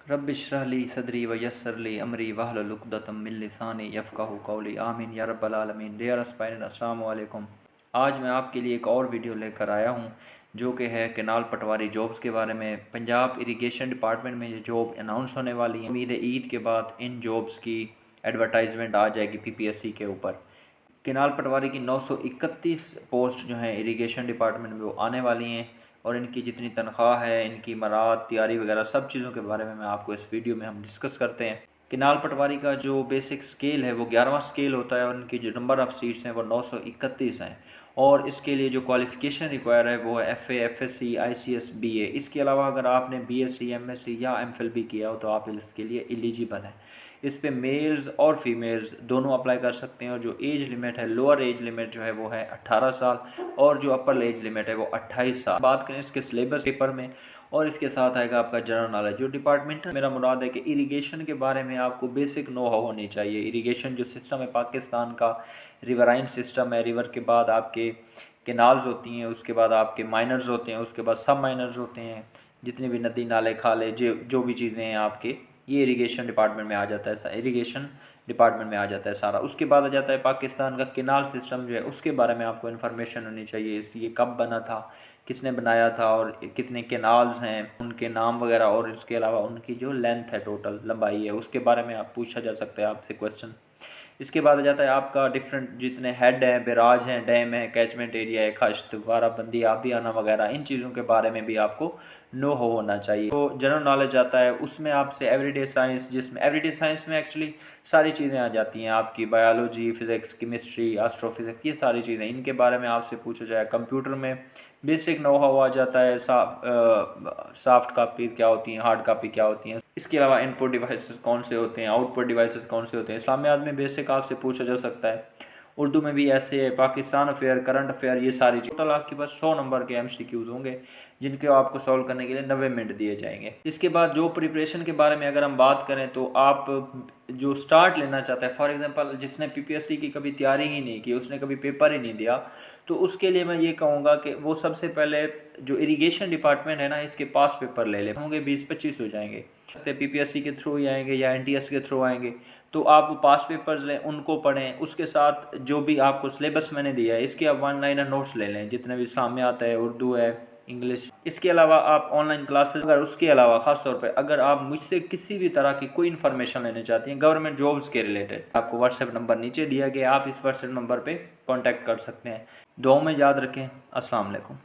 रब्बिश्रह ली सदरी व यस्सर ली अमरी वहलुल उक़दतम मिन लिसानी यफ़क़हू क़ौली आमीन या रब्बल आलमीन। डियर एस्पायरेंट, अस्सलामु अलैकुम। आज मैं आपके लिए एक और वीडियो लेकर आया हूँ जो कि है केनाल पटवारी जॉब्स के बारे में। पंजाब इरिगेशन डिपार्टमेंट में ये जॉब अनाउंस होने वाली है। उम्मीद है ईद के बाद इन जॉब्स की एडवर्टाइजमेंट आ जाएगी PPSC के ऊपर। केनाल पटवारी की 931 पोस्ट जो हैं इरिगेशन डिपार्टमेंट में वो आने वाली हैं और इनकी जितनी तनख्वाह है, इनकी मराद, तैयारी वगैरह सब चीज़ों के बारे में मैं आपको इस वीडियो में हम डिस्कस करते हैं। केनाल पटवारी का जो बेसिक स्केल है वो 11वां स्केल होता है और इनकी जो नंबर ऑफ़ सीट्स हैं वो 931 हैं और इसके लिए जो क्वालिफ़िकेशन रिक्वायर है वो है FA, FSC, ICS, BA। इसके अलावा अगर आपने BSc, MSc या MPhil भी किया हो तो आप इसके लिए एलिजिबल हैं। इस पे मेल्स और फीमेल्स दोनों अप्लाई कर सकते हैं और जो एज लिमिट है, लोअर एज लिमिट जो है वो है 18 साल और जो अपर एज लिमिट है वो 28 साल। बात करें इसके सिलेबस पेपर में और इसके साथ आएगा आपका जनरल नॉलेज। जो डिपार्टमेंट है मेरा मुराद है कि इरिगेशन के बारे में आपको बेसिक नो हाउ होनी चाहिए। इरिगेशन जो सिस्टम है पाकिस्तान का, रिवराइन सिस्टम है। रिवर के बाद आपके केनाल्स होती हैं, उसके बाद आपके माइनर्स होते हैं, उसके बाद सब माइनर्स होते हैं। जितने भी नदी नाले खाले जो भी चीज़ें हैं आपके, ये इरिगेशन डिपार्टमेंट में आ जाता है। इरिगेशन डिपार्टमेंट में आ जाता है सारा। उसके बाद आ जाता है पाकिस्तान का केनाल सिस्टम जो है उसके बारे में आपको इन्फॉर्मेशन होनी चाहिए। ये कब बना था, किसने बनाया था और कितने केनाल्स हैं, उनके नाम वगैरह, और इसके अलावा उनकी जो लेंथ है, टोटल लंबाई है, उसके बारे में आप पूछा जा सकता है आपसे क्वेश्चन। इसके बाद आ जाता है आपका डिफरेंट जितने हेड हैं, बैराज हैं, डैम है, कैचमेंट एरिया है, खश्त, बाराबंदी, आबियाना वगैरह, इन चीज़ों के बारे में भी आपको नो हो होना चाहिए। तो जनरल नॉलेज आता है, उसमें आपसे एवरीडे साइंस, जिसमें एवरीडे साइंस में एक्चुअली सारी चीज़ें आ जाती हैं आपकी, बायोलॉजी, फिज़िक्स, केमिस्ट्री, एस्ट्रोफिज़िक्स, ये सारी चीज़ें, इनके बारे में आपसे पूछा जाए। कंप्यूटर में बेसिक नो हाउ आ जाता है, सॉफ्ट कापी क्या होती हैं, हार्ड कापी क्या होती हैं। इसके अलावा इनपुट डिवाइसेस कौन से होते हैं, आउटपुट डिवाइसेस कौन से होते हैं, इस्लामियात में बेसिक आपसे पूछा जा सकता है। उर्दू में भी ऐसे है, पाकिस्तान अफेयर, करंट अफेयर, ये सारी चीज़। टोटल आपके पास 100 नंबर के MCQs होंगे जिनके आपको सॉल्व करने के लिए 90 मिनट दिए जाएंगे। इसके बाद जो प्रिपरेशन के बारे में अगर हम बात करें तो आप जो स्टार्ट लेना चाहता है, फॉर एग्जांपल जिसने PPSC की कभी तैयारी ही नहीं की, उसने कभी पेपर ही नहीं दिया, तो उसके लिए मैं ये कहूँगा कि वो सबसे पहले जो इरिगेशन डिपार्टमेंट है ना, इसके पास पेपर ले ले होंगे। 20-25 हो जाएंगे। PPSC के थ्रू ही आएंगे या NTS के थ्रू आएंगे, तो आप वो पास पेपर्स लें, उनको पढ़ें। उसके साथ जो भी आपको सिलेबस मैंने दिया है इसके आप 1 लाइनर नोट्स ले लें, जितने भी सामने आता है, उर्दू है, इंग्लिश। इसके अलावा आप ऑनलाइन क्लासेस, अगर उसके अलावा ख़ास तौर पे अगर आप मुझसे किसी भी तरह की कोई इन्फॉर्मेशन लेना चाहती हैं गवर्नमेंट जॉब्स के रिलेटेड, आपको व्हाट्सएप नंबर नीचे दिया गया, आप इस व्हाट्सएप नंबर पर कॉन्टैक्ट कर सकते हैं। दुआओं में याद रखें। अस्सलाम वालेकुम।